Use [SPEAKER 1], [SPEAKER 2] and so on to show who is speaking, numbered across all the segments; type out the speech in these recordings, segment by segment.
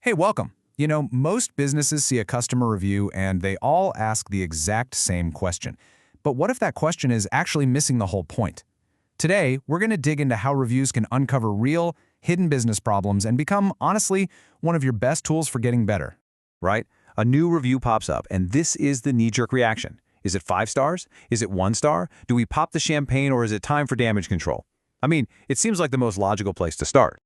[SPEAKER 1] Hey, welcome. Most businesses see a customer review and they all ask the exact same question. But what if that question is actually missing the whole point? Today, we're going to dig into how reviews can uncover real, hidden business problems and become, honestly, one of your best tools for getting better.
[SPEAKER 2] Right? A new review pops up, and this is the knee-jerk reaction. Is it 5 stars? Is it 1 star? Do we pop the champagne, or is it time for damage control? I mean, it seems like the most logical place to start.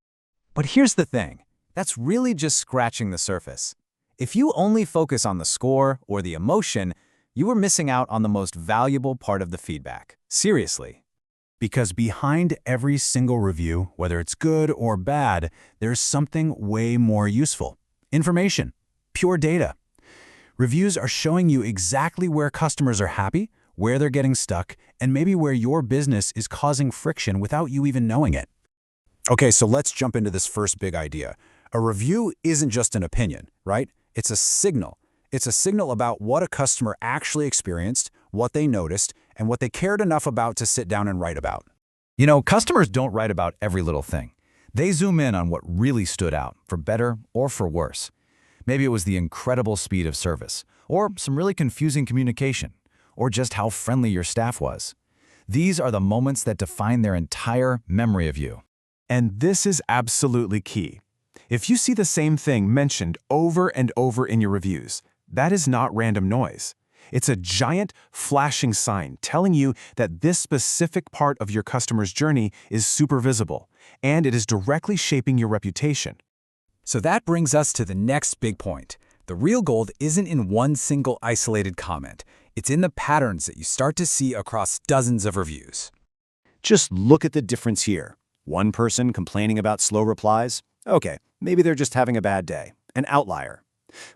[SPEAKER 3] But here's the thing. That's really just scratching the surface. If you only focus on the score or the emotion, you are missing out on the most valuable part of the feedback. Seriously. Because behind every single review, whether it's good or bad, there's something way more useful. Information. Pure data. Reviews are showing you exactly where customers are happy, where they're getting stuck, and maybe where your business is causing friction without you even knowing it. Okay, so let's jump into this first big idea. A review isn't just an opinion, right? It's a signal. It's a signal about what a customer actually experienced, what they noticed, and what they cared enough about to sit down and write about. Customers don't write about every little thing. They zoom in on what really stood out, for better or for worse. Maybe it was the incredible speed of service, or some really confusing communication, or just how friendly your staff was. These are the moments that define their entire memory of you.
[SPEAKER 4] And this is absolutely key. If you see the same thing mentioned over and over in your reviews, that is not random noise. It's a giant, flashing sign telling you that this specific part of your customer's journey is super visible, and it is directly shaping your reputation.
[SPEAKER 3] So that brings us to the next big point. The real gold isn't in one single isolated comment. It's in the patterns that you start to see across dozens of reviews.
[SPEAKER 5] Just look at the difference here. One person complaining about slow replies? Okay, maybe they're just having a bad day, an outlier.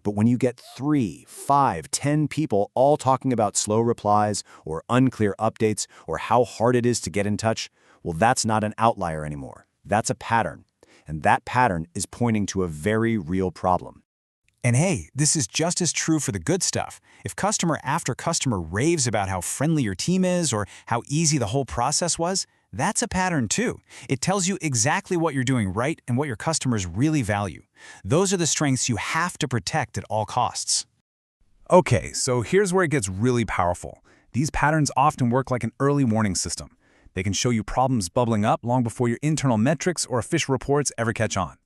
[SPEAKER 5] But when you get 3, 5, 10 people all talking about slow replies or unclear updates or how hard it is to get in touch, well, that's not an outlier anymore. That's a pattern. And that pattern is pointing to a very real problem.
[SPEAKER 3] And hey, this is just as true for the good stuff. If customer after customer raves about how friendly your team is or how easy the whole process was, that's a pattern too. It tells you exactly what you're doing right and what your customers really value. Those are the strengths you have to protect at all costs.
[SPEAKER 1] Okay, so here's where it gets really powerful. These patterns often work like an early warning system. They can show you problems bubbling up long before your internal metrics or official reports ever catch on.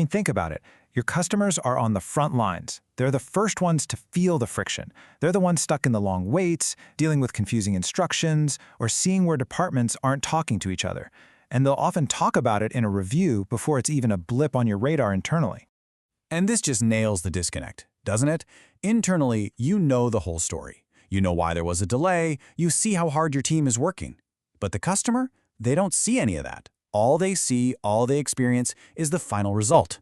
[SPEAKER 6] Think about it. Your customers are on the front lines. They're the first ones to feel the friction. They're the ones stuck in the long waits, dealing with confusing instructions, or seeing where departments aren't talking to each other. And they'll often talk about it in a review before it's even a blip on your radar internally.
[SPEAKER 3] And this just nails the disconnect, doesn't it? Internally, you know the whole story. You know why there was a delay. You see how hard your team is working. But the customer, they don't see any of that. All they see, all they experience is the final result.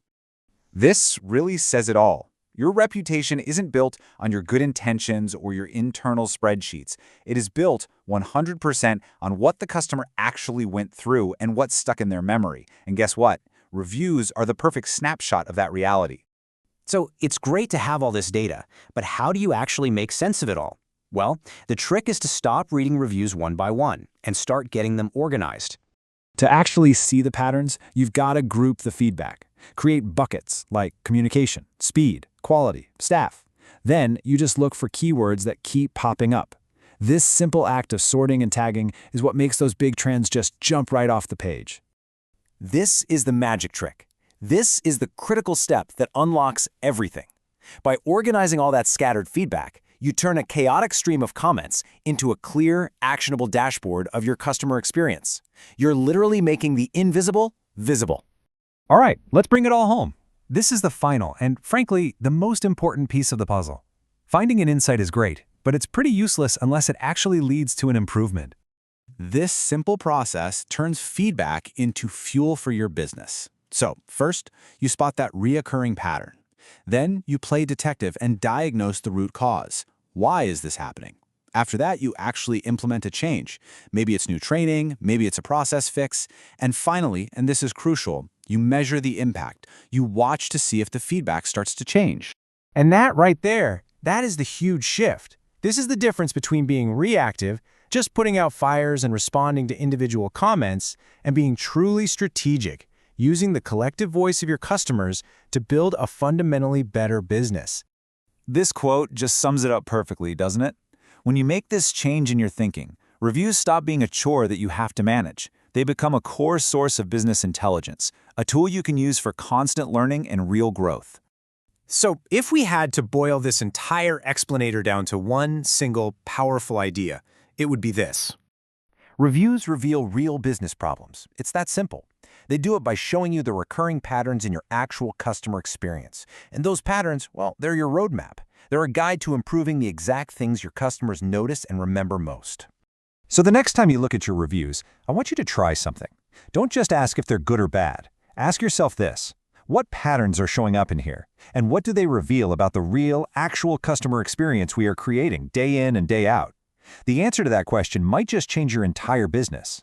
[SPEAKER 2] This really says it all. Your reputation isn't built on your good intentions or your internal spreadsheets. It is built 100% on what the customer actually went through and what's stuck in their memory. And guess what? Reviews are the perfect snapshot of that reality.
[SPEAKER 7] So it's great to have all this data, but how do you actually make sense of it all? Well, the trick is to stop reading reviews one by one and start getting them organized.
[SPEAKER 3] To actually see the patterns, you've got to group the feedback. Create buckets like communication, speed, quality, staff. Then you just look for keywords that keep popping up. This simple act of sorting and tagging is what makes those big trends just jump right off the page. This is the magic trick. This is the critical step that unlocks everything. By organizing all that scattered feedback, you turn a chaotic stream of comments into a clear, actionable dashboard of your customer experience. You're literally making the invisible visible.
[SPEAKER 1] All right, let's bring it all home. This is the final and, frankly, the most important piece of the puzzle. Finding an insight is great, but it's pretty useless unless it actually leads to an improvement.
[SPEAKER 3] This simple process turns feedback into fuel for your business. So, first, you spot that reoccurring pattern. Then, you play detective and diagnose the root cause. Why is this happening? After that, you actually implement a change. Maybe it's new training, maybe it's a process fix. And finally, and this is crucial, you measure the impact. You watch to see if the feedback starts to change.
[SPEAKER 6] And that right there, that is the huge shift. This is the difference between being reactive, just putting out fires and responding to individual comments, and being truly strategic, using the collective voice of your customers to build a fundamentally better business.
[SPEAKER 2] This quote just sums it up perfectly, doesn't it? When you make this change in your thinking, reviews stop being a chore that you have to manage. They become a core source of business intelligence, a tool you can use for constant learning and real growth.
[SPEAKER 6] So, if we had to boil this entire explanator down to one single powerful idea, it would be this.
[SPEAKER 1] Reviews reveal real business problems. It's that simple. They do it by showing you the recurring patterns in your actual customer experience. And those patterns, well, they're your roadmap. They're a guide to improving the exact things your customers notice and remember most. So the next time you look at your reviews, I want you to try something. Don't just ask if they're good or bad. Ask yourself this: what patterns are showing up in here? And what do they reveal about the real, actual customer experience we are creating day in and day out? The answer to that question might just change your entire business.